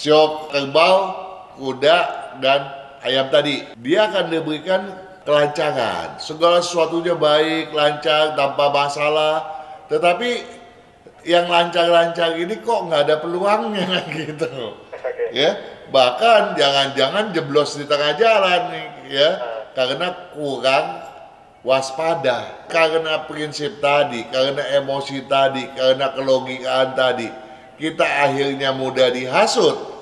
Sio kerbau, kuda, dan ayam tadi. Dia akan diberikan kelancaran. Segala sesuatunya baik, lancar, tanpa masalah. Tetapi yang lancar-lancar ini kok nggak ada peluangnya gitu. Ya, bahkan jangan-jangan jeblos di tengah jalan nih ya, karena kurang waspada, karena prinsip tadi, karena emosi tadi, karena kelogikaan tadi, kita akhirnya mudah dihasut.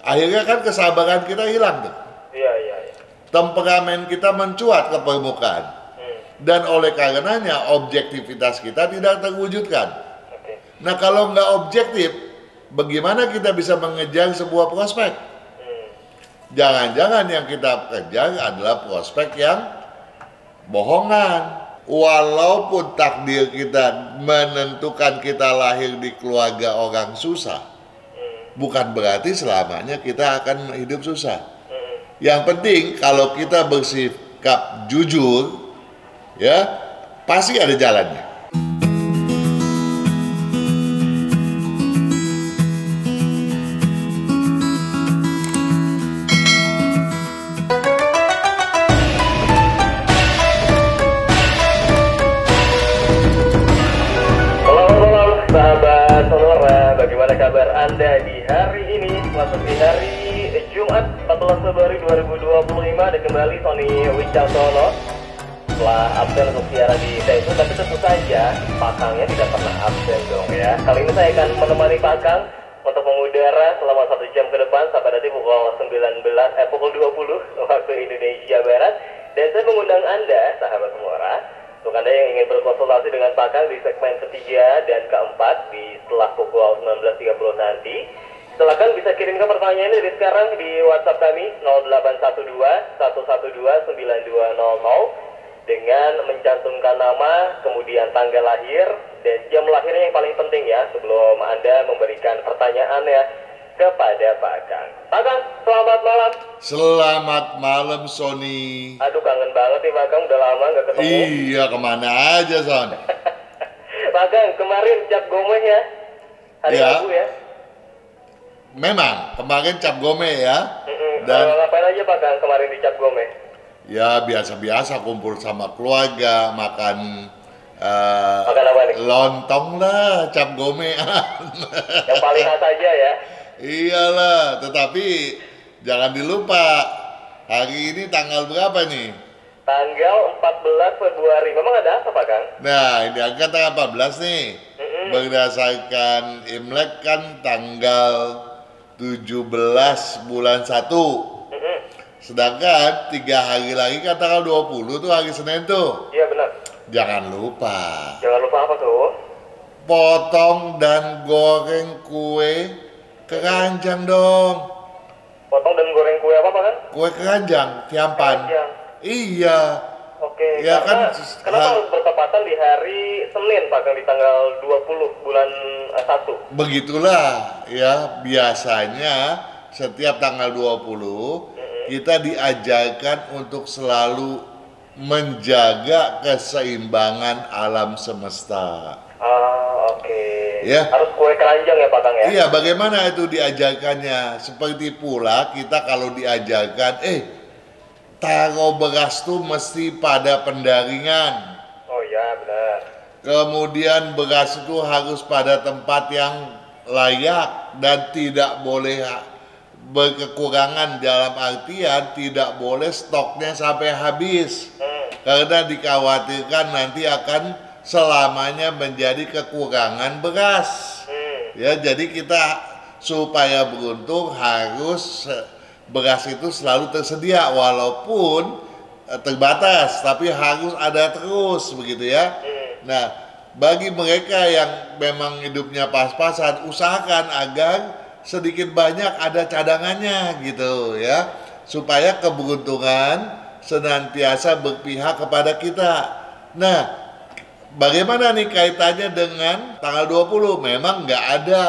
Akhirnya kan kesabaran kita hilang tuh. Iya. Temperamen kita mencuat ke permukaan. Dan oleh karenanya objektivitas kita tidak terwujudkan. Nah kalau nggak objektif, bagaimana kita bisa mengejar sebuah prospek? Jangan-jangan yang kita kejar adalah prospek yang bohongan. Walaupun takdir kita menentukan kita lahir di keluarga orang susah, bukan berarti selamanya kita akan hidup susah. Yang penting kalau kita bersikap jujur, ya pasti ada jalannya. Sahabat Sonora, bagaimana kabar Anda di hari ini? Memasuki hari Jumat 14 Februari 2025 dan kembali Sony Wicaksono setelah absen untuk siaran di Facebook, tapi tentu saja Pakangnya tidak pernah absen dong ya. Kali ini saya akan menemani Pakang untuk mengudara selama 1 jam ke depan sampai nanti pukul 20 waktu Indonesia Barat. Dan saya mengundang Anda, sahabat Sonora, untuk Anda yang ingin berkonsultasi dengan Pakang di segmen ketiga dan keempat di setelah pukul 19.30 nanti, silakan bisa kirimkan pertanyaannya dari sekarang di WhatsApp kami 0812 112 9200 dengan mencantumkan nama, kemudian tanggal lahir dan jam lahirnya yang paling penting ya sebelum Anda memberikan pertanyaan ya kepada Pakang. Pakang, selamat malam. Selamat malam Sony. Aduh kangen banget nih Pakang, udah lama nggak ketemu. Iya, kemana aja Son? Pakang, kemarin cap gomeh ya, hari Rabu ya. Memang, kemarin cap gomeh ya. Dan ngapain aja Pakang kemarin di cap gomeh? Ya biasa-biasa kumpul sama keluarga, makan Makan apa nih? lontong lah, cap gomeh. Yang paling khas aja ya. Iyalah, tetapi jangan dilupa, hari ini tanggal berapa nih? Tanggal 14 Februari. Memang ada apa Pakang? Nah, ini kan tanggal 14 nih. Berdasarkan Imlek kan tanggal 17 bulan 1. Sedangkan 3 hari lagi kan tanggal 20 tuh hari Senin tuh. Iya benar. Jangan lupa. Jangan lupa apa tuh? Potong dan goreng kue keranjang dong. Potong dan goreng kue apa Pakang? Kue keranjang, tiampan. Keranjang. Iya. Oke, Ya karena kan, kenapa harus bertepatan di hari Senin Pakang di tanggal 20 bulan 1? Begitulah ya, biasanya setiap tanggal 20 kita diajarkan untuk selalu menjaga keseimbangan alam semesta. Oke. Ya. Harus kue keranjang ya Pakang ya? Iya, bagaimana itu diajarkannya? Seperti pula kita kalau diajarkan, taruh beras tuh mesti pada pendaringan. Oh iya, benar. Kemudian beras itu harus pada tempat yang layak dan tidak boleh berkekurangan, dalam artian tidak boleh stoknya sampai habis. Karena dikhawatirkan nanti akan selamanya menjadi kekurangan beras. Ya, jadi kita supaya beruntung harus beras itu selalu tersedia walaupun terbatas, tapi harus ada terus begitu ya. Nah, bagi mereka yang memang hidupnya pas-pasan, usahakan agar sedikit banyak ada cadangannya gitu ya, supaya keberuntungan senantiasa berpihak kepada kita. Nah, bagaimana nih kaitannya dengan tanggal 20? Memang nggak ada.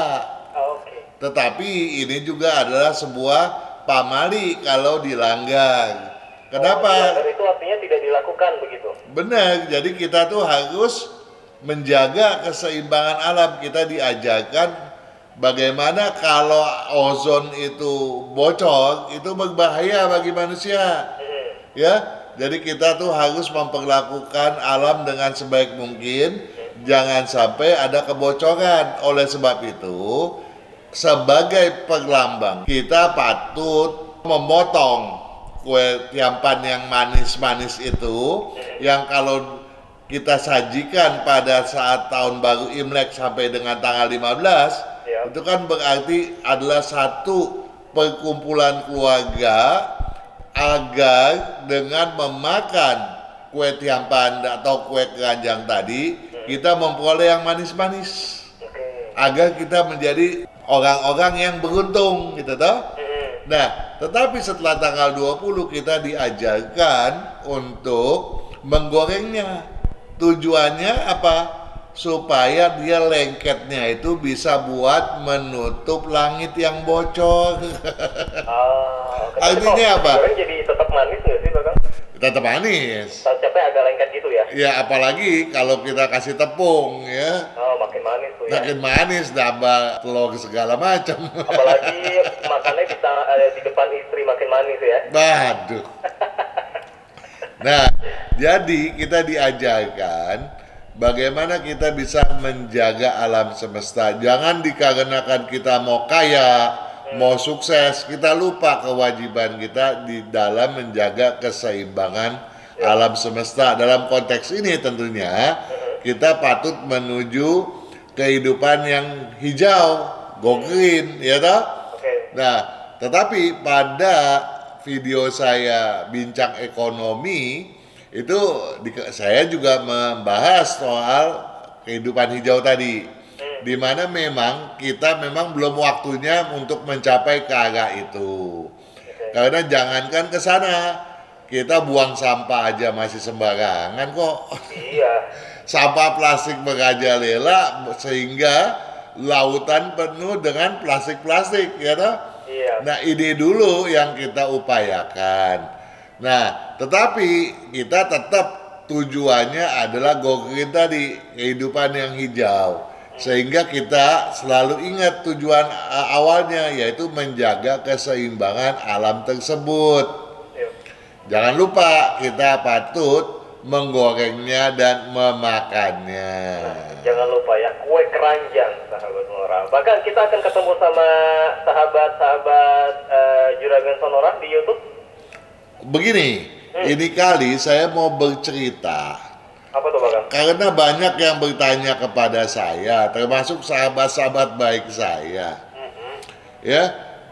Tetapi ini juga adalah sebuah pamali kalau dilanggar. Kenapa? Dan itu artinya tidak dilakukan begitu? Benar, jadi kita tuh harus menjaga keseimbangan alam. Kita diajarkan bagaimana kalau ozon itu bocor, itu berbahaya bagi manusia. Ya, jadi kita tuh harus memperlakukan alam dengan sebaik mungkin, jangan sampai ada kebocoran. Oleh sebab itu, sebagai pelambang, kita patut memotong kue tiampan yang manis-manis itu, yang kalau kita sajikan pada saat tahun baru Imlek sampai dengan tanggal 15, itu kan berarti adalah satu perkumpulan keluarga agar dengan memakan kue tiampan atau kue keranjang tadi, kita memperoleh yang manis-manis. Agar kita menjadi orang-orang yang beruntung, gitu toh. Nah, tetapi setelah tanggal 20 kita diajarkan untuk menggorengnya. Tujuannya apa? Supaya dia lengketnya itu bisa buat menutup langit yang bocor. Artinya apa? Goreng jadi tetap manis nggak sih, Bang? Tetap manis. Capek agak lengket gitu ya? Ya, apalagi kalau kita kasih tepung ya. Oh, makin manis tuh ya. Makin manis, nambah telur segala macam. Apalagi makannya bisa di depan istri makin manis ya. Waduh. Nah, jadi kita diajarkan bagaimana kita bisa menjaga alam semesta. Jangan dikarenakan kita mau kaya, mau sukses, kita lupa kewajiban kita di dalam menjaga keseimbangan alam semesta. Dalam konteks ini tentunya kita patut menuju kehidupan yang hijau, go green, ya toh? Nah, tetapi pada video saya bincang ekonomi itu saya juga membahas soal kehidupan hijau tadi, di mana memang kita memang belum waktunya untuk mencapai ke arah itu. Karena jangankan ke sana, kita buang sampah aja masih sembarangan kok. Iya. Sampah plastik merajalela sehingga lautan penuh dengan plastik-plastik, ya toh? Iya. Nah, ini dulu yang kita upayakan. Nah, tetapi kita tetap tujuannya adalah go green tadi, kehidupan yang hijau. Sehingga kita selalu ingat tujuan awalnya, yaitu menjaga keseimbangan alam tersebut. Jangan lupa kita patut menggorengnya dan memakannya. Jangan lupa ya, kue keranjang, sahabat Sonora. Bahkan kita akan ketemu sama sahabat-sahabat Juragan Sonora di YouTube. Begini, ini kali saya mau bercerita. Apa tuh, Bang? Karena banyak yang bertanya kepada saya, termasuk sahabat-sahabat baik saya. Ya,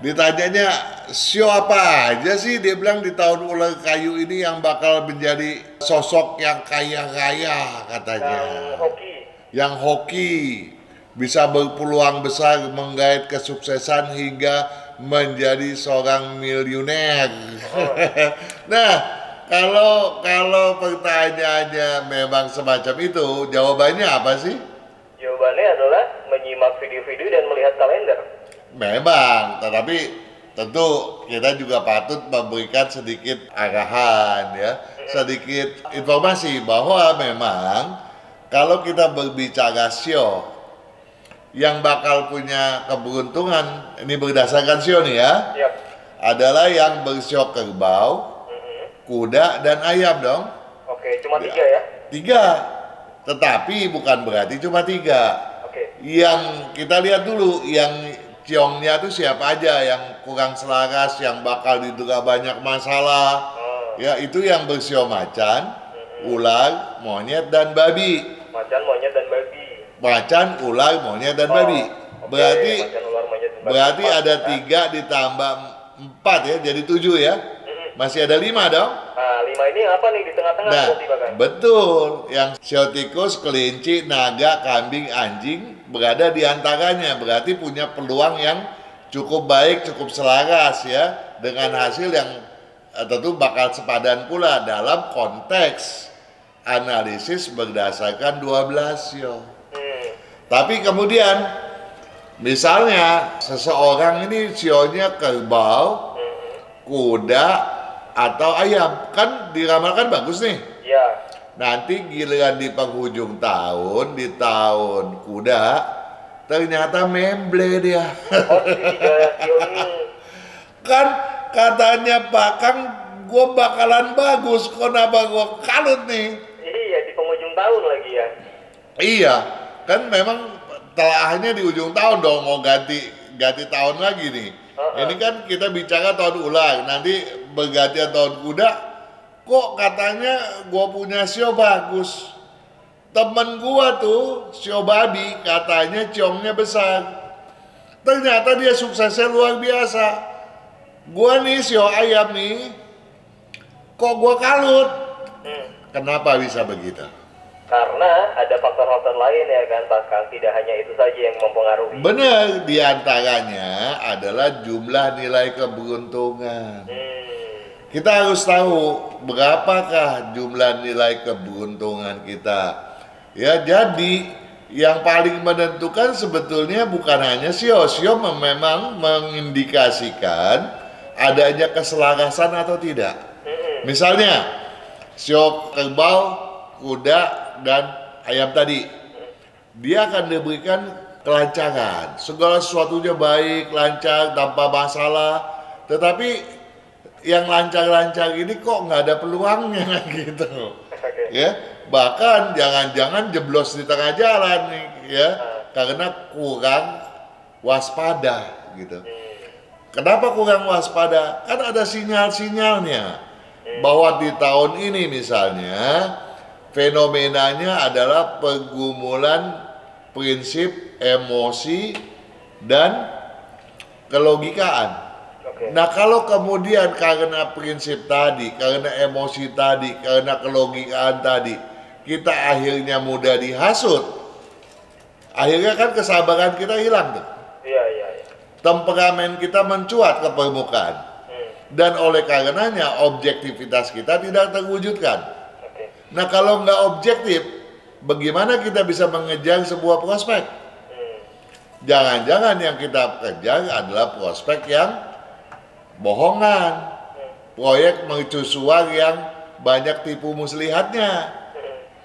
ditanyanya, sio apa aja sih? Dia bilang di tahun ular kayu ini yang bakal menjadi sosok yang kaya-kaya katanya. Yang hoki, bisa berpeluang besar menggait kesuksesan hingga menjadi seorang miliuner. Nah, kalau pertanyaannya memang semacam itu, jawabannya apa sih? Jawabannya adalah menyimak video-video dan melihat kalender. Memang, tetapi tentu kita juga patut memberikan sedikit arahan ya, sedikit informasi bahwa memang kalau kita berbicara sio yang bakal punya keberuntungan, ini berdasarkan sio nih ya, adalah yang bersio kerbau, kuda, dan ayam dong. Oke, cuma 3 ya? 3, tetapi bukan berarti cuma 3. Yang kita lihat dulu, yang ciongnya itu siapa aja yang kurang selaras, yang bakal diduga banyak masalah. Ya, itu yang bersio macan, ular, monyet, dan babi. Macan, monyet, dan babi. Macan, ular, monyet, dan babi. Berarti macan, ular, monyet, dan babi. berarti ada 3 ditambah 4 ya, jadi 7 ya. Masih ada 5 dong. Nah, 5 ini apa nih di tengah-tengah? Nah, betul. Yang sio tikus, kelinci, naga, kambing, anjing berada di antaranya. Berarti punya peluang yang cukup baik, cukup selaras ya, dengan hasil yang tentu bakal sepadan pula dalam konteks analisis berdasarkan 12 sio. Tapi kemudian misalnya seseorang ini sionya kerbau, kuda, atau ayam, kan diramalkan bagus nih. Iya. Nanti giliran di penghujung tahun, di tahun kuda, ternyata memble dia. Oh, si Sio ini. Kan katanya Pak Kang, gue bakalan bagus, kenapa gue kalut nih? Iya, di penghujung tahun lagi ya. Iya, kan memang telahnya di ujung tahun dong, mau ganti tahun lagi nih. Ini kan kita bicara tahun ulang, nanti bergantian tahun kuda. Kok katanya gue punya sio bagus? Temen gua tuh, sio babi, katanya ciongnya besar. Ternyata dia suksesnya luar biasa. Gua nih sio ayam nih, kok gua kalut? Kenapa bisa begitu? Karena ada faktor-faktor lain ya kan Pak Kang, tidak hanya itu saja yang mempengaruhi. Benar, diantaranya adalah jumlah nilai keberuntungan. Kita harus tahu berapakah jumlah nilai keberuntungan kita. Ya, jadi yang paling menentukan sebetulnya bukan hanya sio. Sio memang mengindikasikan adanya keselarasan atau tidak. Misalnya sio kerbau, kuda, dan ayam tadi, dia akan diberikan kelancaran, segala sesuatunya baik, lancar, tanpa masalah. Tetapi yang lancar-lancar ini kok nggak ada peluangnya gitu, ya. Bahkan jangan-jangan jeblos di tengah jalan nih, ya, karena kurang waspada gitu. Kenapa kurang waspada? Kan ada sinyal-sinyalnya bahwa di tahun ini misalnya fenomenanya adalah pergumulan prinsip, emosi, dan kelogikaan. Nah, kalau kemudian karena prinsip tadi, karena emosi tadi, karena kelogikaan tadi, kita akhirnya mudah dihasut, akhirnya kan kesabaran kita hilang tuh. Iya. Temperamen kita mencuat ke permukaan. Dan oleh karenanya objektivitas kita tidak terwujudkan. Nah, kalau nggak objektif, bagaimana kita bisa mengejar sebuah prospek? Jangan-jangan yang kita kejar adalah prospek yang bohongan, proyek mercusuar yang banyak tipu muslihatnya.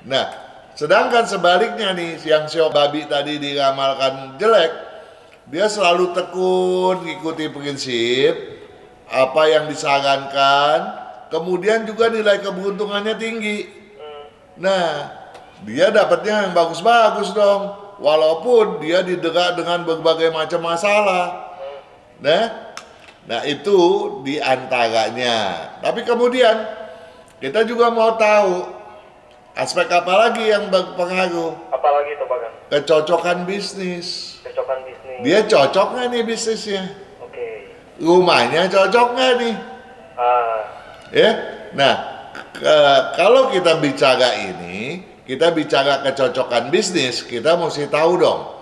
Nah, sedangkan sebaliknya nih, yang sio babi tadi diramalkan jelek, dia selalu tekun ngikuti prinsip apa yang disarankan, kemudian juga nilai keberuntungannya tinggi. Nah, dia dapatnya yang bagus-bagus dong, walaupun dia didera dengan berbagai macam masalah. Nah, itu diantaranya. Tapi kemudian kita juga mau tahu aspek apa lagi yang berpengaruh? Apalagi itu Pak Kang? Kecocokan bisnis. Kecocokan bisnis. Dia cocok nggak nih bisnisnya? Oke. Rumahnya cocok nggak nih? Ya. Nah, kalau kita bicara ini, kita bicara kecocokan bisnis, kita mesti tahu dong,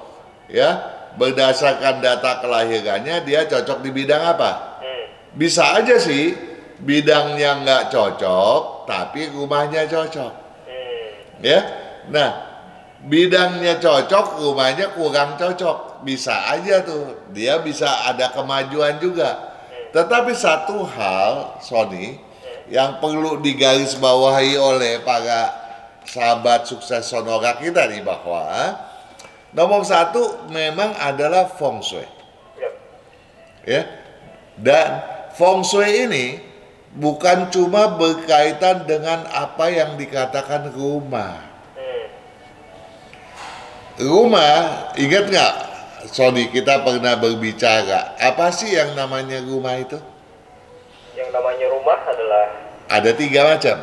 ya. Berdasarkan data kelahirannya dia cocok di bidang apa? Bisa aja sih bidangnya nggak cocok tapi rumahnya cocok, ya. Nah, bidangnya cocok, rumahnya kurang cocok, bisa aja tuh dia bisa ada kemajuan juga. Tetapi satu hal, Sony, yang perlu digarisbawahi oleh para sahabat sukses Sonora kita nih, bahwa nomor satu memang adalah feng shui, ya. Dan feng shui ini bukan cuma berkaitan dengan apa yang dikatakan rumah. Rumah, ingat nggak, Sony, kita pernah berbicara apa sih yang namanya rumah itu? Yang namanya rumah adalah ada 3 macam.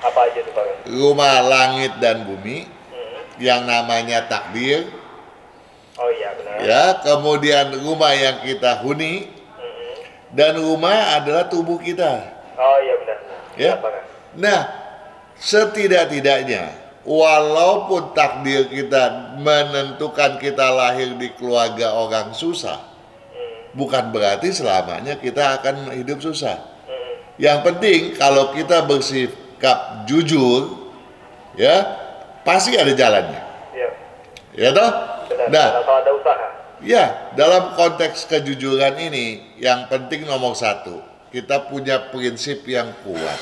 apa aja tuh Pak? Rumah langit dan bumi, yang namanya takdir. Oh iya benar. Ya, kemudian rumah yang kita huni, dan rumah adalah tubuh kita. Oh iya benar. Ya. Nah, setidak-tidaknya walaupun takdir kita menentukan kita lahir di keluarga orang susah, bukan berarti selamanya kita akan hidup susah. Yang penting kalau kita bersikap jujur, ya pasti ada jalannya. Iya. Ya toh? Benar, nah, kalau ada usaha. Ya, dalam konteks kejujuran ini, yang penting nomor satu, kita punya prinsip yang kuat.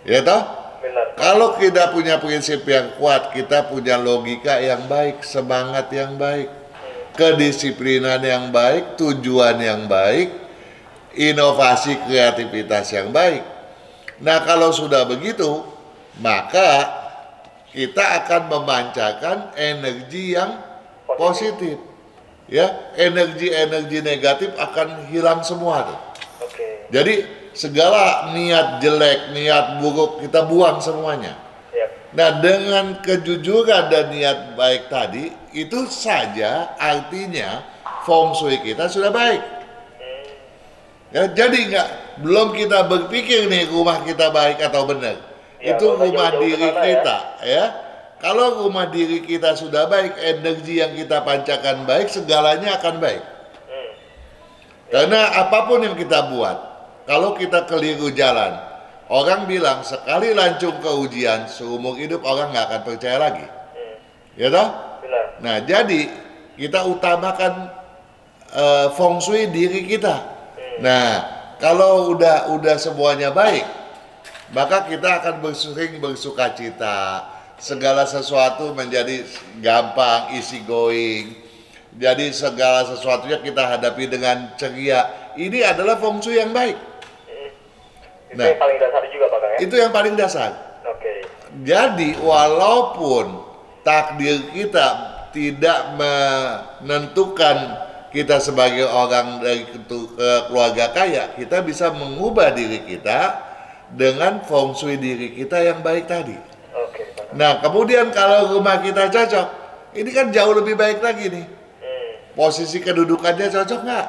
Ya toh? Benar. Kalau kita punya prinsip yang kuat, kita punya logika yang baik, semangat yang baik, kedisiplinan yang baik, tujuan yang baik, inovasi kreativitas yang baik. Nah, kalau sudah begitu, maka kita akan memancarkan energi yang positif. Ya, energi-energi negatif akan hilang semua tuh. Oke. Jadi segala niat jelek, niat buruk kita buang semuanya. Siap. Nah, dengan kejujuran dan niat baik tadi, itu saja artinya feng shui kita sudah baik. Ya, jadi belum kita berpikir nih rumah kita baik atau benar. Ya, Itu kalau rumah jauh-jauh diri ke sana, kita, ya. Kalau rumah diri kita sudah baik, energi yang kita pancarkan baik, segalanya akan baik. Karena apapun yang kita buat, kalau kita keliru jalan, orang bilang sekali lancung ke ujian, seumur hidup orang nggak akan percaya lagi. Ya toh? Benar. Nah, jadi kita utamakan feng shui diri kita. Nah, kalau udah semuanya baik, maka kita akan sering bersuka cita. Segala sesuatu menjadi gampang, easy going. Jadi segala sesuatunya kita hadapi dengan ceria. Ini adalah feng shui yang baik. Itu yang paling dasar juga Pak Kang ya? Itu yang paling dasar. Oke. Jadi walaupun takdir kita tidak menentukan kita sebagai orang dari keluarga kaya, kita bisa mengubah diri kita dengan feng shui diri kita yang baik tadi. Oke, Pak. Nah, kemudian kalau rumah kita cocok, ini kan jauh lebih baik lagi nih. Posisi kedudukannya cocok nggak?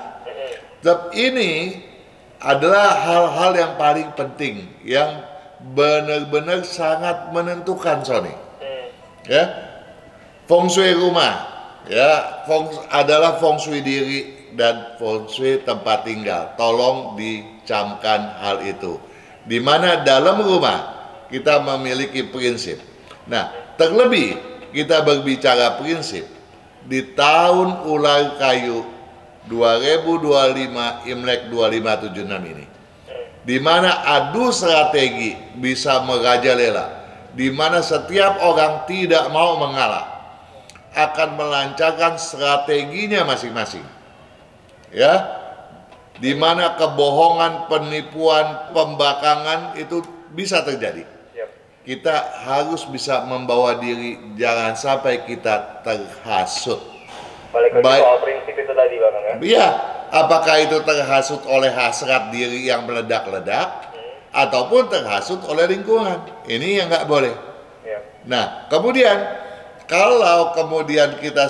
Tapi ini adalah hal-hal yang paling penting, yang benar-benar sangat menentukan, Sony. Ya, feng shui rumah, ya, adalah feng shui diri dan feng shui tempat tinggal. Tolong dicamkan hal itu. Di mana dalam rumah kita memiliki prinsip. Nah, terlebih kita berbicara prinsip di tahun ular kayu 2025 Imlek 2576 ini, di mana adu strategi bisa merajalela, di mana setiap orang tidak mau mengalah, akan melancarkan strateginya masing-masing, ya, di mana kebohongan, penipuan, pembangkangan itu bisa terjadi. Kita harus bisa membawa diri, jangan sampai kita terhasut. Balik lagi soal prinsip itu tadi Bang ya? Iya, apakah itu terhasut oleh hasrat diri yang meledak-ledak, ataupun terhasut oleh lingkungan. Ini yang nggak boleh. Ya. Nah, kemudian kalau kemudian kita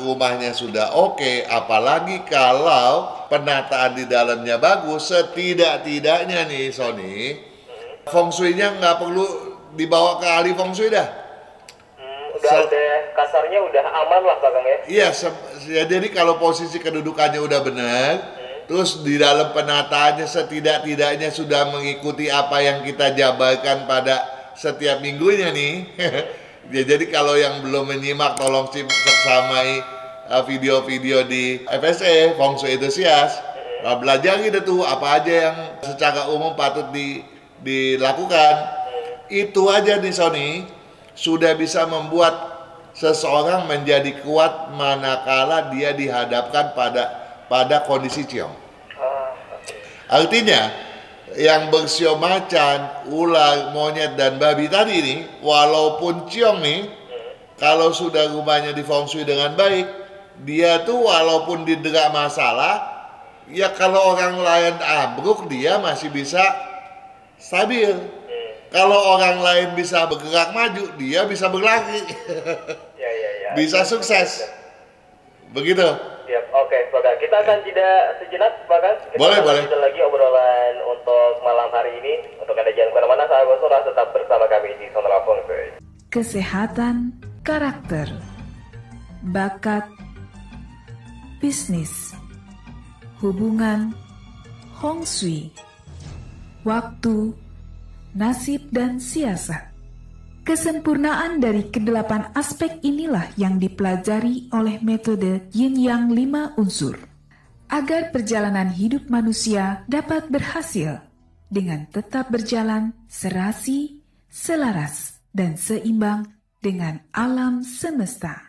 rumahnya sudah oke, apalagi kalau penataan di dalamnya bagus, setidak-tidaknya nih Sony, feng shui-nya nggak perlu dibawa ke ahli feng shui dah. Udah ada kasarnya udah aman lah Kang ya? Iya, jadi kalau posisi kedudukannya udah benar, terus di dalam penataannya setidak-tidaknya sudah mengikuti apa yang kita jabarkan pada setiap minggunya nih. Ya, jadi kalau yang belum menyimak tolong samai video-video di FSE Feng Shui Enthusiast, belajar gitu tuh apa aja yang secara umum patut dilakukan. Itu aja nih Sony, sudah bisa membuat seseorang menjadi kuat manakala dia dihadapkan pada kondisi ciong. Artinya yang bersio macan, ular, monyet dan babi tadi ini, walaupun ciong nih, kalau sudah rumahnya di feng shui dengan baik, dia tuh walaupun didera masalah, ya kalau orang lain ambruk dia masih bisa stabil. Kalau orang lain bisa bergerak maju, dia bisa berlari. Ya. Bisa sukses. Begitu. Siap, oke, Bapak. Kita akan jeda sejenak, Bapak. Boleh. Kita lagi obrolan untuk malam hari ini. Untuk Anda jangan kemana-mana, sahabat Sonora, tetap bersama kami di Sonora Feng Shui. Kesehatan, karakter, bakat, bisnis, hubungan, Hong Shui, waktu, nasib dan siasat. Kesempurnaan dari kedelapan aspek inilah yang dipelajari oleh metode Yin Yang 5 unsur, agar perjalanan hidup manusia dapat berhasil dengan tetap berjalan serasi selaras dan seimbang dengan alam semesta.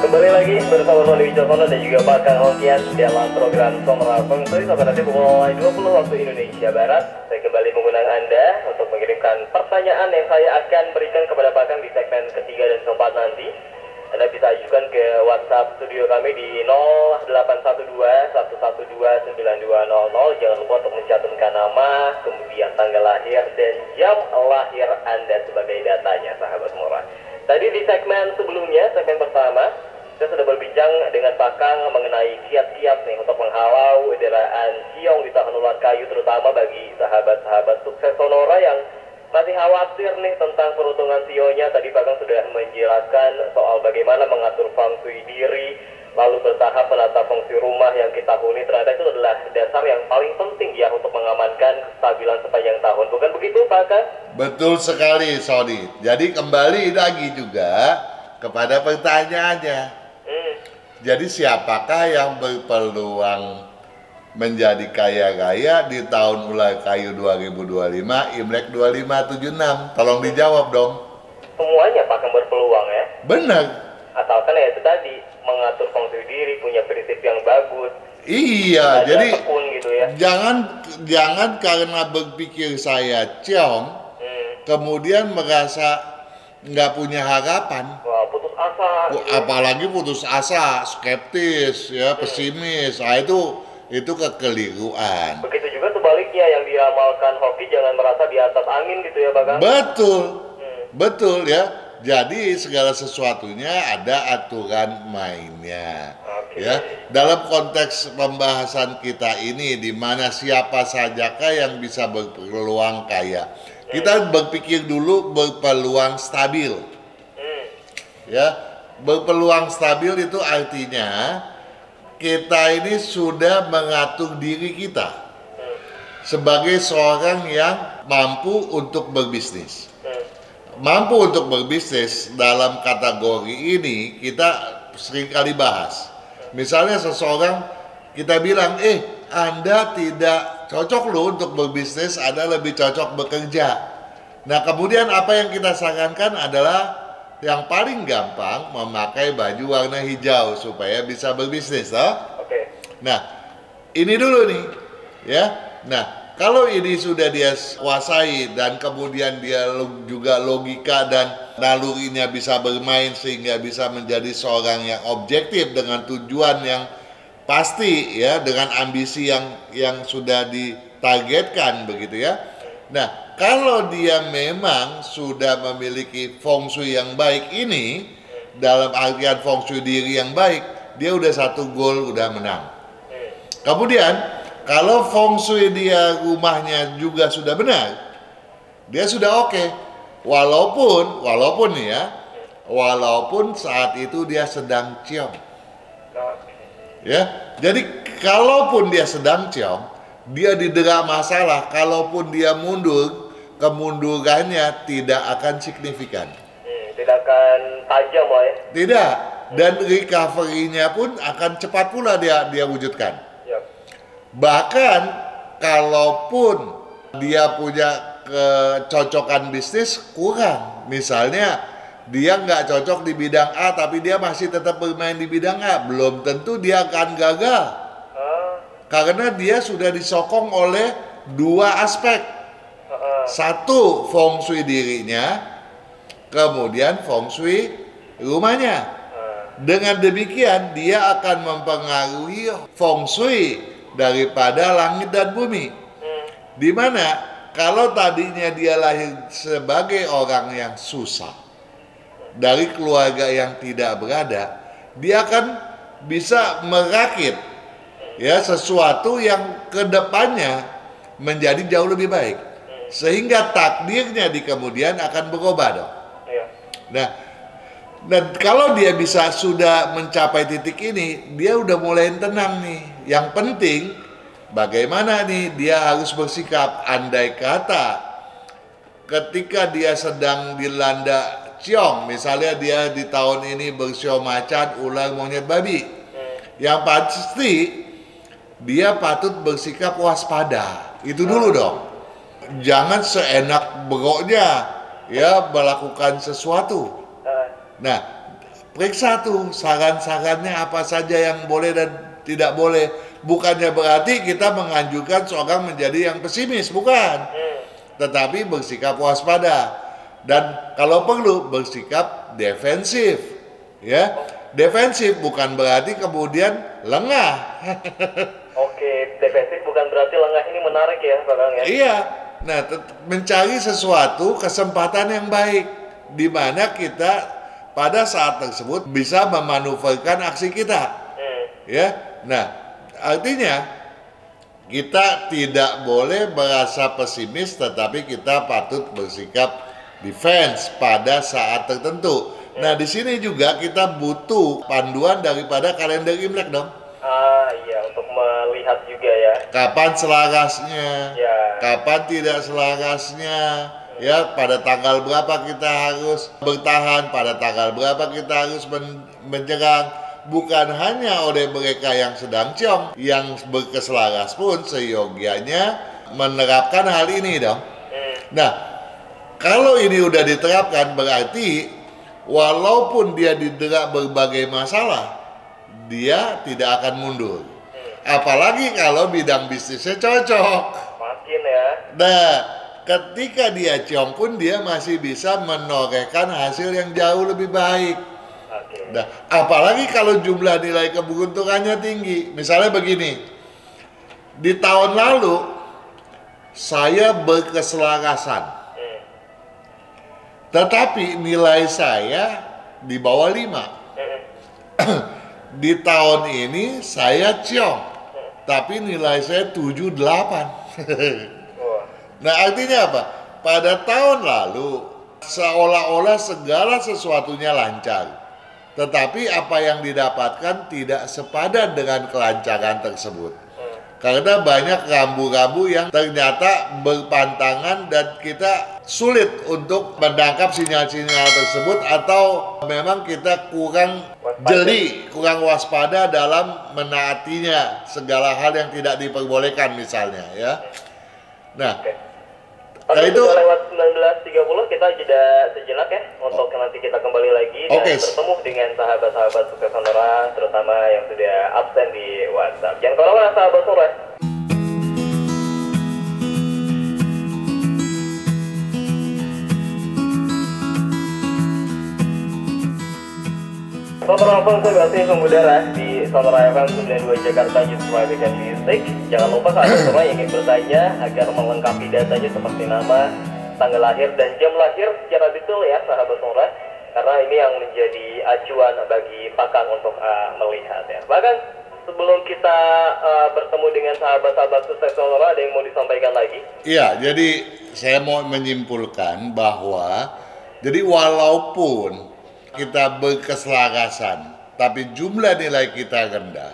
Kembali lagi bersama Tony Wijaksono dan juga Pak Kang Hokian dalam program Sonora Feng Shui sampai nanti pukul 20 waktu Indonesia Barat. Saya kembali mengundang Anda untuk mengirimkan pertanyaan yang saya akan berikan kepada Pak Kang di segmen ketiga dan keempat nanti. Anda bisa ajukan ke WhatsApp studio kami di 0812-112-9200. Jangan lupa untuk mencantumkan nama, kemudian tanggal lahir dan jam lahir Anda sebagai datanya, sahabat Sonora. Tadi di segmen sebelumnya, segmen pertama, kita sudah berbincang dengan Pak Kang mengenai kiat-kiat nih untuk menghalau deraan ciong di tahun ular kayu, terutama bagi sahabat-sahabat sukses Sonora yang masih khawatir nih tentang peruntungan sionya. Tadi Pak Kang sudah menjelaskan soal bagaimana mengatur feng shui diri, lalu bertahap menata feng shui rumah yang kita huni. Ternyata itu adalah dasar yang paling penting ya untuk mengamankan kestabilan sepanjang tahun. Bukan begitu Pak Kang? Betul sekali, Sony. Jadi kembali lagi juga kepada pertanyaannya. Jadi siapakah yang berpeluang menjadi kaya raya di tahun ular kayu 2025, Imlek 2576? Tolong dijawab dong. Semuanya Pak Kang berpeluang ya? Benar. Asalkan ya itu tadi, mengatur feng shui diri, punya prinsip yang bagus. Iya, jadi tekun gitu ya. jangan karena berpikir saya ciong, kemudian merasa nggak punya harapan. Wah, putus asa. Apalagi putus asa, skeptis, ya, pesimis. Nah, itu kekeliruan. Begitu juga sebaliknya yang diramalkan hoki, jangan merasa di atas angin gitu ya, Pak Kang? Betul, betul ya. Jadi segala sesuatunya ada aturan mainnya. Ya, dalam konteks pembahasan kita ini, di mana siapa sajakah yang bisa berpeluang kaya? Kita berpikir dulu berpeluang stabil. Ya, berpeluang stabil itu artinya kita ini sudah mengatur diri kita sebagai seorang yang mampu untuk berbisnis. Mampu untuk berbisnis dalam kategori ini kita seringkali bahas. Misalnya seseorang kita bilang, Anda tidak cocok loh untuk berbisnis, Anda lebih cocok bekerja. Nah, kemudian apa yang kita sarankan adalah yang paling gampang memakai baju warna hijau supaya bisa berbisnis, Oke. Nah, ini dulu nih, ya. Nah, kalau ini sudah dia kuasai dan kemudian dia juga logika dan nalurinya bisa bermain sehingga bisa menjadi seorang yang objektif dengan tujuan yang pasti, ya, dengan ambisi yang sudah ditargetkan begitu ya. Nah, kalau dia memang sudah memiliki feng shui yang baik ini, dalam artian feng shui diri yang baik, dia udah satu gol, udah menang. Kemudian kalau feng shui dia rumahnya juga sudah benar, dia sudah oke. Walaupun saat itu dia sedang ciong. Ya, jadi kalaupun dia sedang ciong, dia didera masalah. Kalaupun dia mundur, kemundurannya tidak akan signifikan. Tidak akan tajam, ya? Tidak, dan recovery-nya pun akan cepat pula dia wujudkan. Yep. Bahkan kalaupun dia punya kecocokan bisnis kurang, misalnya dia nggak cocok di bidang A tapi dia masih tetap bermain di bidang A, belum tentu dia akan gagal. Karena dia sudah disokong oleh dua aspek. Satu, feng shui dirinya, kemudian feng shui rumahnya. Dengan demikian dia akan mempengaruhi feng shui daripada langit dan bumi. Dimana kalau tadinya dia lahir sebagai orang yang susah, dari keluarga yang tidak berada, dia akan bisa merakit, ya, sesuatu yang kedepannya menjadi jauh lebih baik, sehingga takdirnya di kemudian akan berubah dong. Nah, dan kalau dia bisa sudah mencapai titik ini, dia udah mulai tenang nih. Yang penting bagaimana nih dia harus bersikap. Andai kata ketika dia sedang dilanda ciong, misalnya dia di tahun ini bersio macan, ular, monyet, babi, yang pasti dia patut bersikap waspada. Itu dulu dong. Jangan seenak beroknya ya melakukan sesuatu. Nah, periksa tuh saran-sarannya apa saja yang boleh dan tidak boleh. Bukannya berarti kita menganjurkan seorang menjadi yang pesimis, bukan. Tetapi bersikap waspada. Dan kalau perlu bersikap defensif. Ya, defensif bukan berarti kemudian lengah. Oke, defensif bukan berarti lengah, ini menarik ya Pak Kang ya. Iya. Nah, mencari sesuatu kesempatan yang baik di mana kita pada saat tersebut bisa memanuverkan aksi kita. Ya. Nah, artinya kita tidak boleh merasa pesimis, tetapi kita patut bersikap defense pada saat tertentu. Nah, di sini juga kita butuh panduan daripada kalender Imlek dong. Iya, untuk melihat juga ya. Kapan selarasnya, Ya. kapan tidak selarasnya, ya pada tanggal berapa kita harus bertahan, pada tanggal berapa kita harus menyerang. Bukan hanya oleh mereka yang sedang ciong, yang berkeselaras pun seyogianya menerapkan hal ini dong. Nah, kalau ini udah diterapkan berarti walaupun dia didera berbagai masalah, dia tidak akan mundur. Apalagi kalau bidang bisnisnya cocok. Makin ya. Nah, ketika dia ciong pun dia masih bisa menorehkan hasil yang jauh lebih baik. Nah, apalagi kalau jumlah nilai keberuntungannya tinggi. Misalnya begini, di tahun lalu saya berkeselarasan, tetapi nilai saya di bawah 5. Di tahun ini saya ciong, tapi nilai saya 7-8. Nah, artinya apa? Pada tahun lalu seolah-olah segala sesuatunya lancar, tetapi apa yang didapatkan tidak sepadan dengan kelancaran tersebut. Karena banyak rambu-rambu yang ternyata berpantangan dan kita sulit untuk menangkap sinyal-sinyal tersebut, atau memang kita kurang jeli, kurang waspada dalam menaatinya segala hal yang tidak diperbolehkan misalnya ya. Nah, Oke, itu lewat 19.30 kita jeda sejenak ya untuk nanti kita kembali lagi dan bertemu dengan sahabat-sahabat sukses Sonora, terutama yang sudah absen di WhatsApp. Jangan kemana-mana sahabat Sonora. Sonora FM masih mengudara di Sonora FM 92 Jakarta News Private and Music. Jangan lupa sahabat Sonora yang ingin bertanya agar melengkapi datanya seperti nama, tanggal lahir dan jam lahir secara detail ya sahabat Sonora, karena ini yang menjadi acuan bagi Pak Kang untuk melihat ya. Bahkan sebelum kita bertemu dengan sahabat-sahabat sukses Sonora, ada yang mau disampaikan lagi? Iya, jadi saya mau menyimpulkan bahwa jadi walaupun kita berkeselarasan, tapi jumlah nilai kita rendah,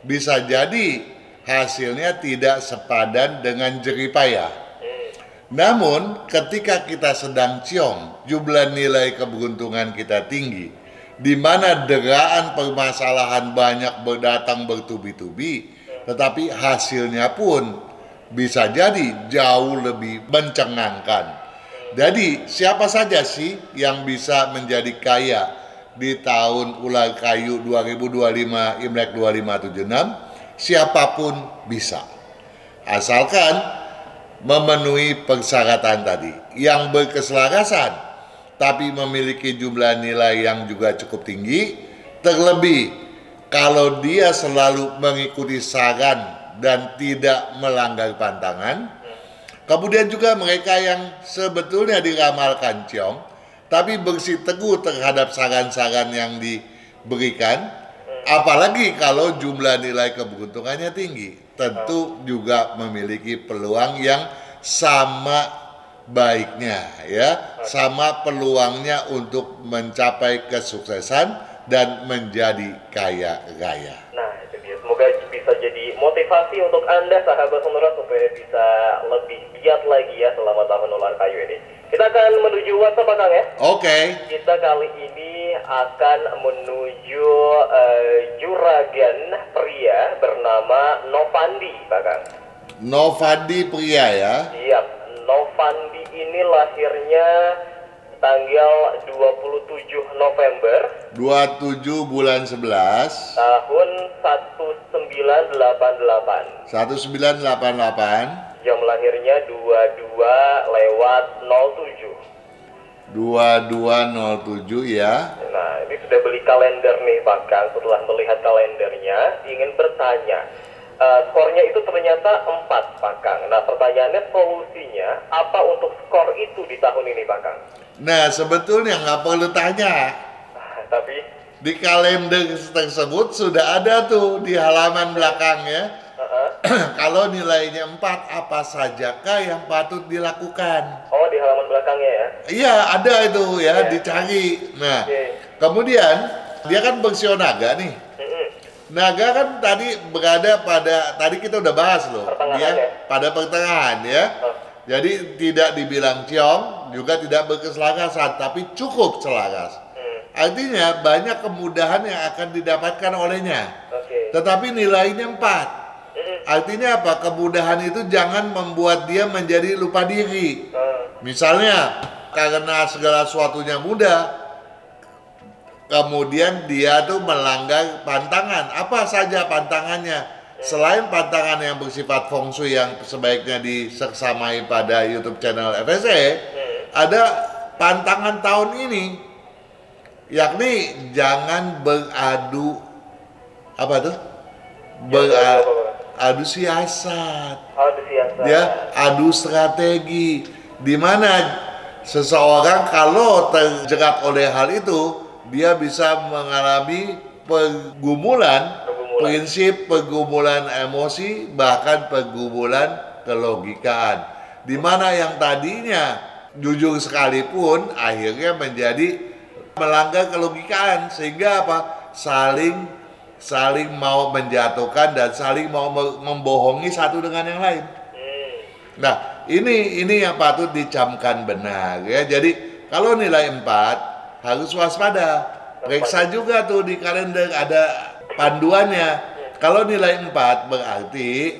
bisa jadi hasilnya tidak sepadan dengan jeripayah. Namun, ketika kita sedang ciong, jumlah nilai keberuntungan kita tinggi, di mana deraan permasalahan banyak berdatang bertubi-tubi, tetapi hasilnya pun bisa jadi jauh lebih mencengangkan. Jadi siapa saja sih yang bisa menjadi kaya di tahun ular kayu 2025 Imlek 2576? Siapapun bisa, asalkan memenuhi persyaratan tadi. Yang berkeselarasan tapi memiliki jumlah nilai yang juga cukup tinggi, terlebih kalau dia selalu mengikuti saran dan tidak melanggar pantangan. Kemudian juga mereka yang sebetulnya diramalkan ciong, tapi bersiteguh terhadap saran-saran yang diberikan, apalagi kalau jumlah nilai keberuntungannya tinggi, tentu juga memiliki peluang yang sama baiknya ya, sama peluangnya untuk mencapai kesuksesan dan menjadi kaya raya. Nah, itu dia. Semoga bisa jadi motivasi untuk Anda sahabat Sonora supaya bisa lebih giat lagi ya selama tahun ular kayu ini. Kita Kita akan menuju WhatsApp Pak Kang ya. Oke. Kita kali ini akan menuju juragan pria bernama Novandi Pak Kang. Novandi pria ya. Siap. Novandi ini lahirnya tanggal 27 November 27 bulan 11 tahun 1988. 1988. Jam lahirnya 22:07. 2207 ya. Nah, ini sudah beli kalender nih Pak Kang. Setelah melihat kalendernya, ingin bertanya. Skornya itu ternyata 4 Pak Kang. Nah, pertanyaannya solusinya apa untuk skor itu di tahun ini Pak Kang? Nah, sebetulnya nggak perlu tanya. Tapi Di kalender tersebut sudah ada tuh di halaman belakangnya. Kalau nilainya 4, apa sajakah yang patut dilakukan? oh, di halaman belakangnya ya. Iya, ada itu ya, Iya. dicari. Nah, Oke. kemudian dia kan bersio naga nih. Mm-mm. Naga kan tadi berada pada, tadi kita udah bahas loh, Pertengahan dia ya? pada pertengahan ya. Oh. Jadi tidak dibilang ciong, juga tidak berkeselarasan, tapi cukup selaras. Artinya banyak kemudahan yang akan didapatkan olehnya. Oke. Tetapi nilainya 4. Artinya apa? Kemudahan itu jangan membuat dia menjadi lupa diri. Misalnya, karena segala sesuatunya mudah, kemudian dia tuh melanggar pantangan. Apa saja pantangannya? Selain pantangan yang bersifat feng shui yang sebaiknya diseksamai pada YouTube channel FSE, ada pantangan tahun ini, yakni jangan beradu, apa tuh? Beradu siasat. Oh, di siasat. Ya, adu strategi, di mana seseorang kalau terjerat oleh hal itu, dia bisa mengalami pergumulan, prinsip pergumulan emosi, bahkan pergumulan kelogikaan, di mana yang tadinya jujur sekalipun akhirnya menjadi melanggar kelogikaan, sehingga apa? saling mau menjatuhkan dan saling mau membohongi satu dengan yang lain. Nah, ini yang patut dicamkan benar ya. Jadi kalau nilai 4 harus waspada. Periksa juga tuh di kalender ada panduannya. Kalau nilai 4 berarti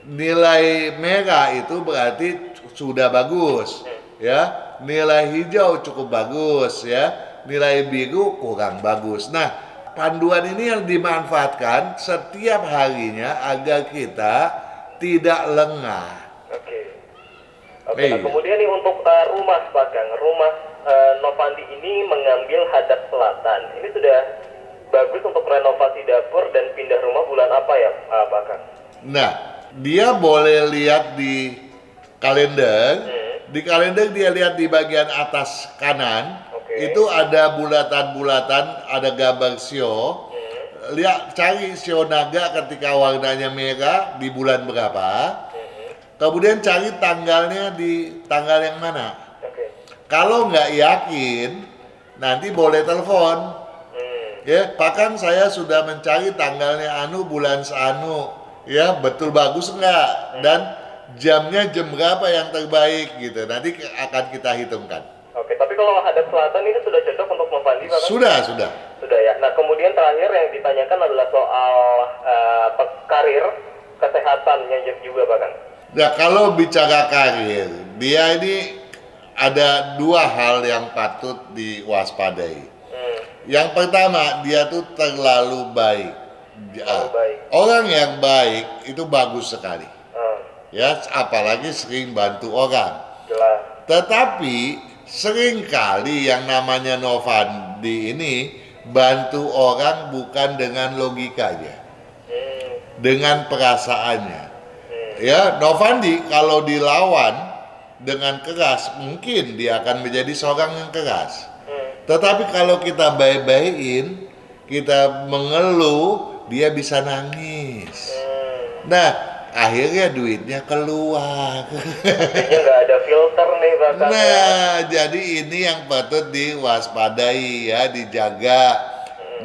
nilai merah itu berarti sudah bagus ya. Nilai hijau cukup bagus ya. Nilai biru kurang bagus. Nah, panduan ini yang dimanfaatkan setiap harinya agar kita tidak lengah. Oke. Nah, kemudian nih untuk rumah Pak Kang, rumah Novandi ini mengambil hadap selatan. Ini sudah bagus untuk renovasi dapur dan pindah rumah bulan apa ya Pak Kang? Nah, dia boleh lihat di kalender. Di kalender dia lihat di bagian atas kanan. Itu ada bulatan-bulatan, ada gambar shio. Lihat, cari shio naga ketika warnanya merah di bulan berapa. Kemudian cari tanggalnya di tanggal yang mana. Kalau nggak yakin, nanti boleh telepon. Ya, bahkan saya sudah mencari tanggalnya anu, bulan seanu. Ya, betul bagus nggak? Dan jamnya jam berapa yang terbaik gitu. Nanti akan kita hitungkan. Oke, tapi kalau hadap selatan ini sudah cocok untuk Novandi Pak? Sudah. Sudah ya. Nah, kemudian terakhir yang ditanyakan adalah soal karir, kesehatannya juga Pak Kang. Nah, kalau bicara karir, dia ini ada 2 hal yang patut diwaspadai. Yang pertama, dia tuh terlalu baik. Baik. Orang yang baik itu bagus sekali. Ya, apalagi sering bantu orang. Jelas. Tetapi seringkali yang namanya Novandi ini bantu orang bukan dengan logikanya, dengan perasaannya. Ya, Novandi kalau dilawan dengan keras mungkin dia akan menjadi seorang yang keras. Tetapi kalau kita baik-baikin, kita mengeluh, dia bisa nangis. Nah, akhirnya duitnya keluar. Jadinya nggak ada filter nih Pak Kang. Nah, jadi ini yang patut diwaspadai ya, dijaga.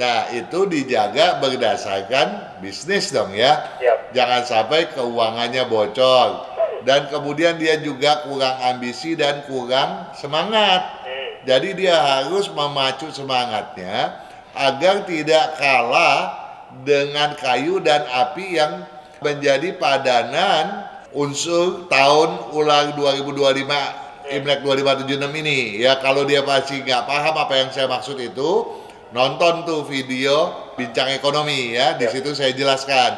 Nah, itu dijaga berdasarkan bisnis dong ya. Siap. Jangan sampai keuangannya bocor. Dan kemudian dia juga kurang ambisi dan kurang semangat. Jadi dia harus memacu semangatnya agar tidak kalah dengan kayu dan api yang menjadi padanan unsur tahun ulang 2025 Imlek 2576 ini. Ya, kalau dia masih nggak paham apa yang saya maksud itu, nonton tuh video Bincang Ekonomi ya, di situ saya jelaskan.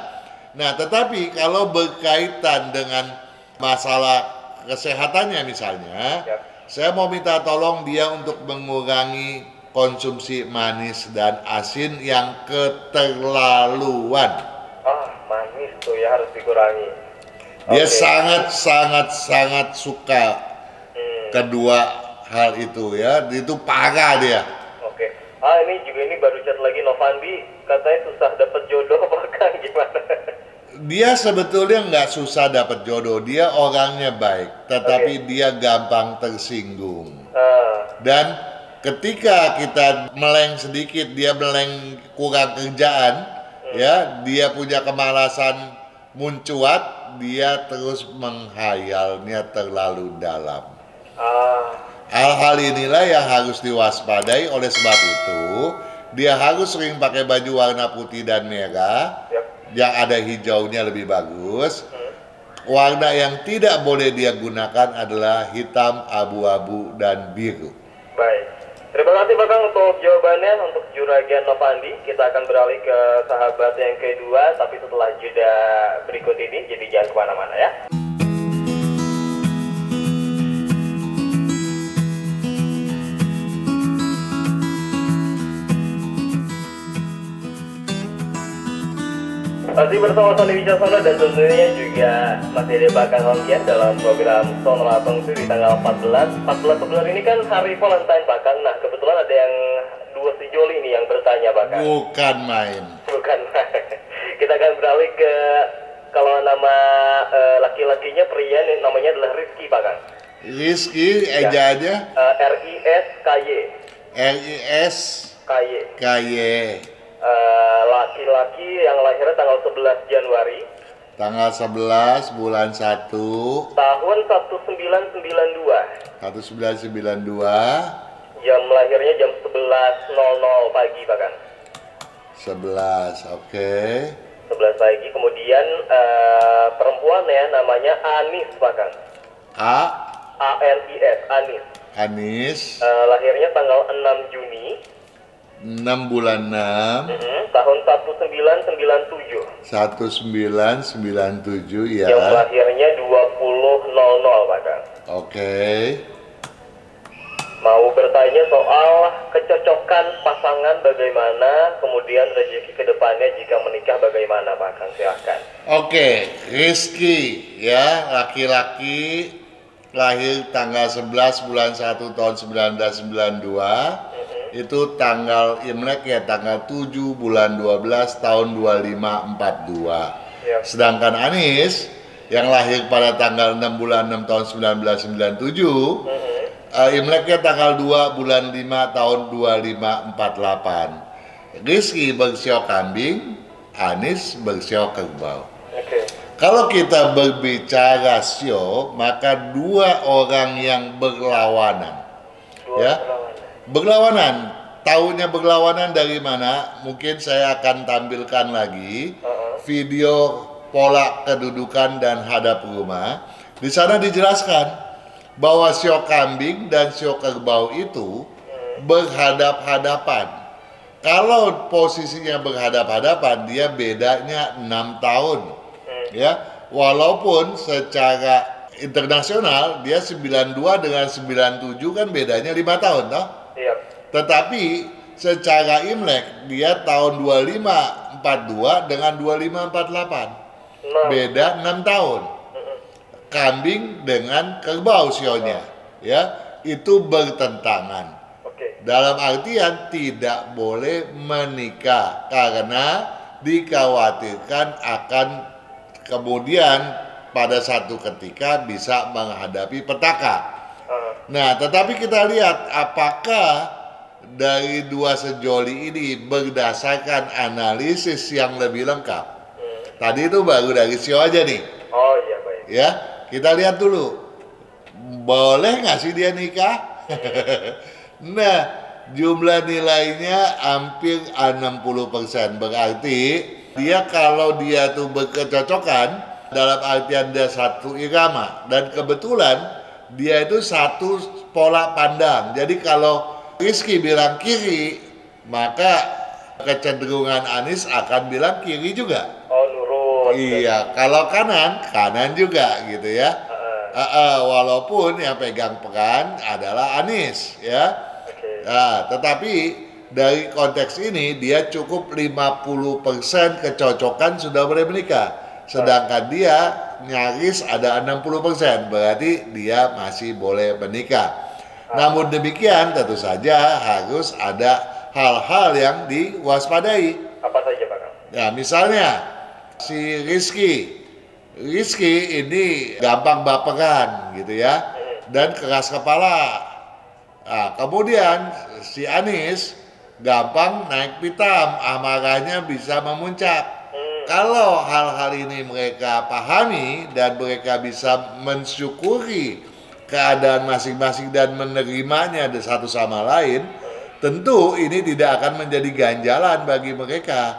Nah, tetapi kalau berkaitan dengan masalah kesehatannya misalnya, saya mau minta tolong dia untuk mengurangi konsumsi manis dan asin yang keterlaluan. Manis tuh ya harus dikurangi. Dia sangat suka kedua hal itu ya, itu parah dia. Oke. Ini baru chat lagi Novandi, katanya susah dapat jodoh bahkan gimana? Dia sebetulnya nggak susah dapat jodoh, dia orangnya baik, tetapi dia gampang tersinggung. Dan ketika kita meleng sedikit, dia meleng kurang kerjaan, ya, dia punya kemalasan muncuat, dia terus menghayalnya terlalu dalam. Hal-hal inilah yang harus diwaspadai. Oleh sebab itu, dia harus sering pakai baju warna putih dan merah. Yang ada hijaunya lebih bagus. Warna yang tidak boleh dia gunakan adalah hitam, abu-abu, dan biru. Baik. Terima kasih Bakang untuk jawabannya untuk Juragan Novandi. Kita akan beralih ke sahabat yang kedua, tapi setelah jeda berikut ini, jadi jangan kemana-mana ya. Masih bersama Sony Wicaksono dan tentunya juga masih ada Bakang Hongkian dalam program Sonora Tongsu di tanggal 14 Februari ini kan hari Valentine Bakang. Nah, kebetulan ada yang dua sejoli nih yang bertanya Bakang. Bukan main. Kita akan beralih ke kalau nama laki-lakinya pria namanya adalah Rizky Bakang. Rizky, ejaannya? R-I-S-K-Y. R-I-S-K-Y. Laki-laki yang lahirnya tanggal 11 Januari. Tanggal 11 bulan 1 tahun 1992. 1992. Jam lahirnya jam 11.00 pagi Bakang. 11, oke. 11 pagi. Kemudian perempuan ya, namanya Anis Bakang. A-N-I-S, Anis. Anis. Lahirnya tanggal 6 Juni. 6 bulan 6 tahun 1997. 1997 ya. Yang lahirnya 20.00 Bakang. Oke. Mau bertanya soal kecocokan pasangan bagaimana, kemudian rezeki kedepannya jika menikah bagaimana Bakang, silahkan. Oke, Rizky ya, laki-laki lahir tanggal 11 bulan 1 tahun 1992. Itu tanggal Imlek ya, tanggal 7 bulan 12 tahun 2542. Sedangkan Anis yang lahir pada tanggal 6 bulan 6 tahun 1997, Imleknya tanggal 2 bulan 5 tahun 2548. Rizky bersio kambing, Anis bersio kerbau. Kalau kita berbicara sio, maka dua orang yang berlawanan. Berlawanan, tahunya berlawanan dari mana? Mungkin saya akan tampilkan lagi video pola kedudukan dan hadap rumah. Di sana dijelaskan bahwa sio kambing dan sio kerbau itu berhadap-hadapan. Kalau posisinya berhadap-hadapan, dia bedanya 6 tahun. Ya, walaupun secara internasional dia 92 dengan 97 kan bedanya 5 tahun, toh? Tetapi secara Imlek dia tahun 2542 dengan 2548. Beda 6 tahun. Kambing dengan kerbau sionya, ya, itu bertentangan. Dalam artian tidak boleh menikah karena dikhawatirkan akan kemudian pada satu ketika bisa menghadapi petaka. Nah, tetapi kita lihat apakah dari dua sejoli ini berdasarkan analisis yang lebih lengkap. Tadi itu baru dari sio aja nih. Oh iya, baik. Ya, kita lihat dulu. Boleh nggak sih dia nikah? Nah, jumlah nilainya hampir 60%. Berarti dia kalau dia tuh berkecocokan dalam artian dia satu irama dan kebetulan dia itu satu pola pandang. Jadi kalau Rizky bilang kiri, maka kecenderungan Anies akan bilang kiri juga. Oh, nurut. Iya, kalau kanan, kanan juga gitu ya. Walaupun yang pegang peran adalah Anies ya. Nah, tetapi dari konteks ini dia cukup 50% kecocokan sudah boleh menikah. Sedangkan dia nyaris ada 60%, berarti dia masih boleh menikah. Namun demikian tentu saja harus ada hal-hal yang diwaspadai. Apa saja, Pak Kang? Ya, misalnya si Rizky ini gampang baperan gitu ya, dan keras kepala. Nah, kemudian si Anies gampang naik pitam, amarahnya bisa memuncak. Kalau hal-hal ini mereka pahami dan mereka bisa mensyukuri keadaan masing-masing dan menerimanya satu sama lain, tentu ini tidak akan menjadi ganjalan bagi mereka.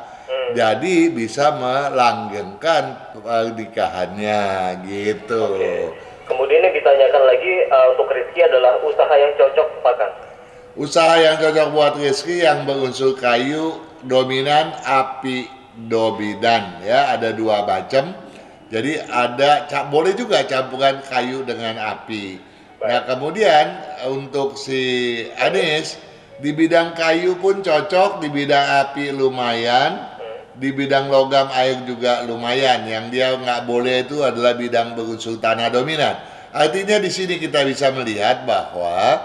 Jadi bisa melanggengkan pernikahannya gitu. Kemudian yang ditanyakan lagi untuk Rizky adalah usaha yang cocok, Pak Kang. Usaha yang cocok buat Rizky yang berunsur kayu dominan api dominan ya, ada dua macam. Jadi ada boleh juga campuran kayu dengan api. Nah, kemudian untuk si Anies di bidang kayu pun cocok, di bidang api lumayan. Di bidang logam air juga lumayan. Yang dia nggak boleh itu adalah bidang berunsur tanah dominan. Artinya di sini kita bisa melihat bahwa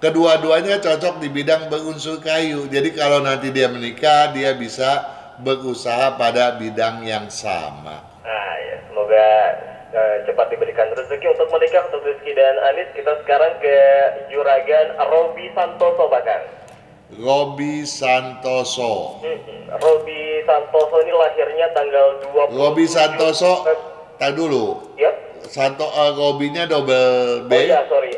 kedua-duanya cocok di bidang berunsur kayu. Jadi kalau nanti dia menikah, dia bisa berusaha pada bidang yang sama. Nah, ya, semoga cepat diberikan rezeki untuk menikah untuk Rizky dan Anies. Kita sekarang ke juragan Robi Santoso, Pak Kang. Robi Santoso. Robi Santoso ini lahirnya tanggal 20. Robi Santoso, tak dulu. Ya. Robinya double B. Oh ya, sorry.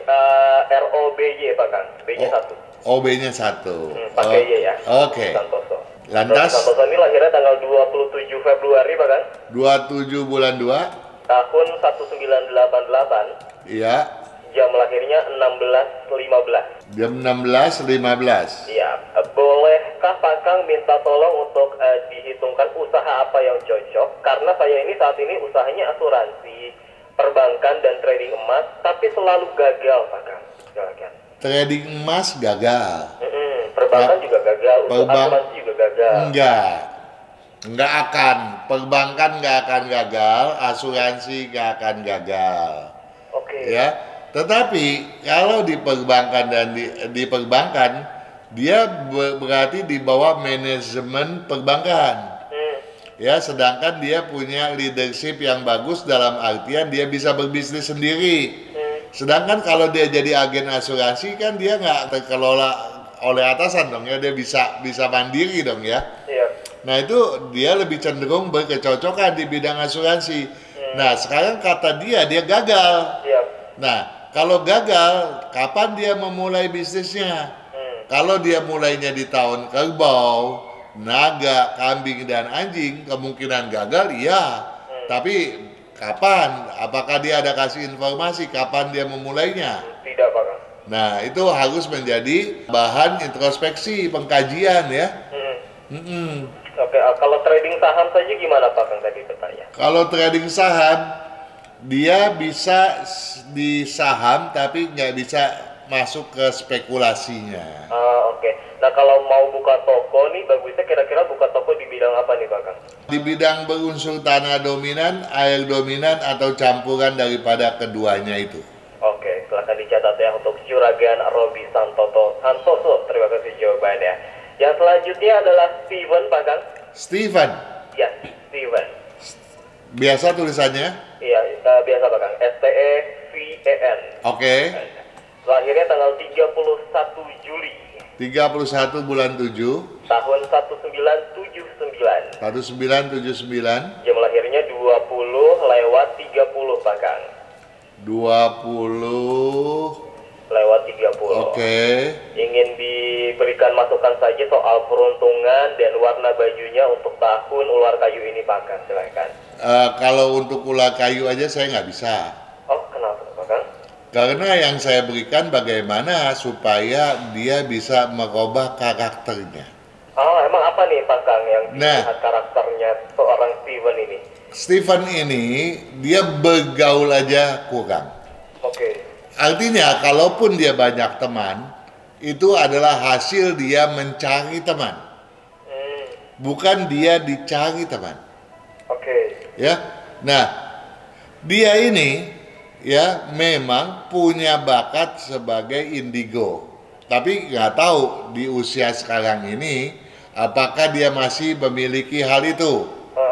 ROBY, Pak Kang. B-nya 1. Oh, B-nya 1. Pakai Y ya. Oke. Santoso. Lantas? Robi Santoso ini lahirnya tanggal 27 Februari, Pak Kang. 27 bulan 2. Tahun 1988. Iya. Jam lahirnya 16.15. Jam 16.15. Iya. Bolehkah Pak Kang minta tolong untuk dihitungkan usaha apa yang cocok? Karena saya ini saat ini usahanya asuransi, perbankan dan trading emas, tapi selalu gagal, Pak Kang. Trading emas gagal. Perbankan juga gagal, untuk asuransi juga gagal. Enggak akan. Perbankan nggak akan gagal, asuransi nggak akan gagal. Oke. Ya. Tetapi kalau di perbankan dan di perbankan dia berarti di bawah manajemen perbankan. Ya, sedangkan dia punya leadership yang bagus dalam artian dia bisa berbisnis sendiri. Sedangkan kalau dia jadi agen asuransi kan dia nggak terkelola oleh atasan dong ya, dia bisa mandiri dong ya. Iya. Nah, itu dia lebih cenderung berkecocokan di bidang asuransi. Nah, sekarang kata dia gagal. Iya. Nah, kalau gagal, kapan dia memulai bisnisnya? Kalau dia mulainya di tahun kerbau, naga, kambing, dan anjing, kemungkinan gagal, iya. Tapi kapan? Apakah dia ada kasih informasi kapan dia memulainya? Tidak, Pak Kang. Nah, itu harus menjadi bahan introspeksi, pengkajian ya. Oke, kalau trading saham saja gimana Pak Kang tadi bertanya? Kalau trading saham, dia bisa di saham tapi nggak bisa masuk ke spekulasinya. Oke. Nah, kalau mau buka toko nih, bagusnya kira-kira buka toko di bidang apa nih Pak Kang? Di bidang berunsur tanah dominan, air dominan, atau campuran daripada keduanya itu. Oke, silahkan dicatat ya untuk juragan Robi Santoso. Terima kasih jawabannya. Yang selanjutnya adalah Steven, Pak Kang. Steven. Ya, Steven. Biasa tulisannya? Iya, biasa Pak Kang. STEVEN. Oke. Lahirnya tanggal 31 Juli. 31 bulan 7. Tahun 1979. 1979. Jam lahirnya 20:30 Pak Kang. lewat 30. Oke. Ingin diberikan masukan saja soal peruntungan dan warna bajunya untuk tahun ular kayu ini Pak, silakan. Kalau untuk ular kayu aja saya nggak bisa. Oh, kenapa Pak? Karena yang saya berikan bagaimana supaya dia bisa merubah karakternya. Oh, emang apa nih Pak Kang yang Nah. dilihat karakternya seorang Steven ini? Steven ini dia bergaul aja kurang. Oke. Artinya kalaupun dia banyak teman, itu adalah hasil dia mencari teman. Bukan dia dicari teman. Oke. Ya. Nah, dia ini ya memang punya bakat sebagai indigo. Tapi nggak tahu di usia sekarang ini apakah dia masih memiliki hal itu.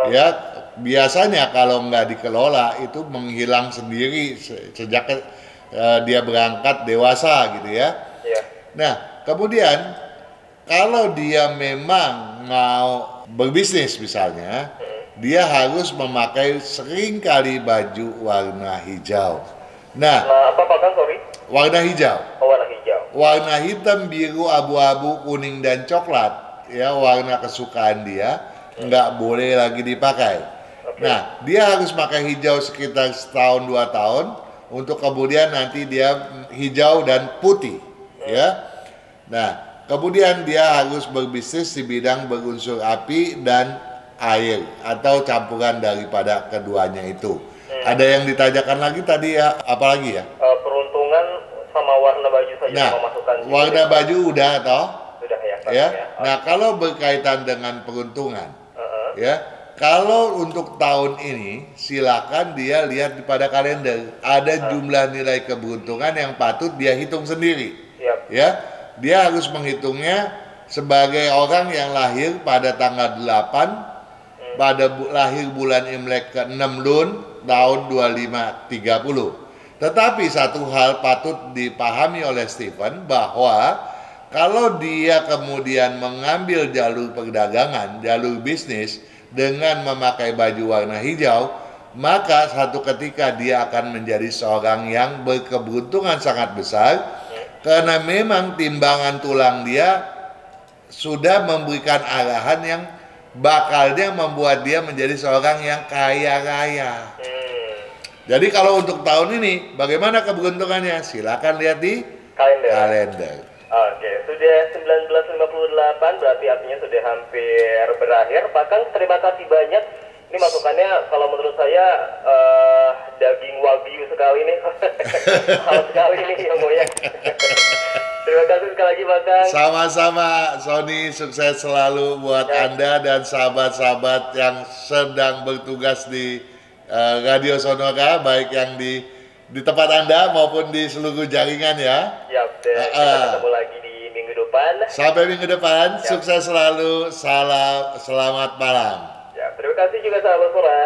Ya, biasanya kalau nggak dikelola itu menghilang sendiri sejak dia berangkat dewasa gitu ya. Iya. Nah, kemudian kalau dia memang mau berbisnis misalnya, dia harus memakai seringkali baju warna hijau. Nah, Nah, apa Pak Kang, sorry? warna hijau. Oh, warna hijau. Warna hitam, biru, abu-abu, kuning, dan coklat, ya warna kesukaan dia, nggak boleh lagi dipakai. Nah, dia harus pakai hijau sekitar setahun 2 tahun, untuk kemudian nanti dia hijau dan putih, ya. Nah, kemudian dia harus berbisnis di bidang berunsur api dan air atau campuran daripada keduanya itu. Ada yang ditanyakan lagi tadi ya, apalagi ya? Peruntungan sama warna baju saja Nah, sama masukan. warna baju udah toh? Sudah ya, Pak Ya. Kang, ya. Nah, kalau berkaitan dengan peruntungan, ya, kalau untuk tahun ini silakan dia lihat pada kalender. Ada jumlah nilai keberuntungan yang patut dia hitung sendiri. Siap. Ya, dia harus menghitungnya sebagai orang yang lahir pada tanggal 8 pada lahir bulan Imlek ke-6 Lun tahun 2530. Tetapi satu hal patut dipahami oleh Steven bahwa kalau dia kemudian mengambil jalur perdagangan, jalur bisnis dengan memakai baju warna hijau, maka satu ketika dia akan menjadi seorang yang berkeberuntungan sangat besar karena memang timbangan tulang dia sudah memberikan arahan yang bakalnya membuat dia menjadi seorang yang kaya raya. Jadi kalau untuk tahun ini bagaimana keberuntungannya? Silakan lihat di kalender. Oke, sudah 1958, berarti artinya sudah hampir berakhir. Pak Kang, terima kasih banyak. Ini masukannya kalau menurut saya daging wagyu sekali nih. Hal sekali nih ilmunya. Terima kasih sekali lagi Pak Kang. Sama-sama Sony, sukses selalu buat Anda dan sahabat-sahabat yang sedang bertugas di Radio Sonora, baik yang di tempat Anda maupun di seluruh jaringan ya. Siap, kita ketemu lagi di minggu depan. Sampai minggu depan, sukses selalu, selamat malam. Ya, terima kasih juga sahabat Sora.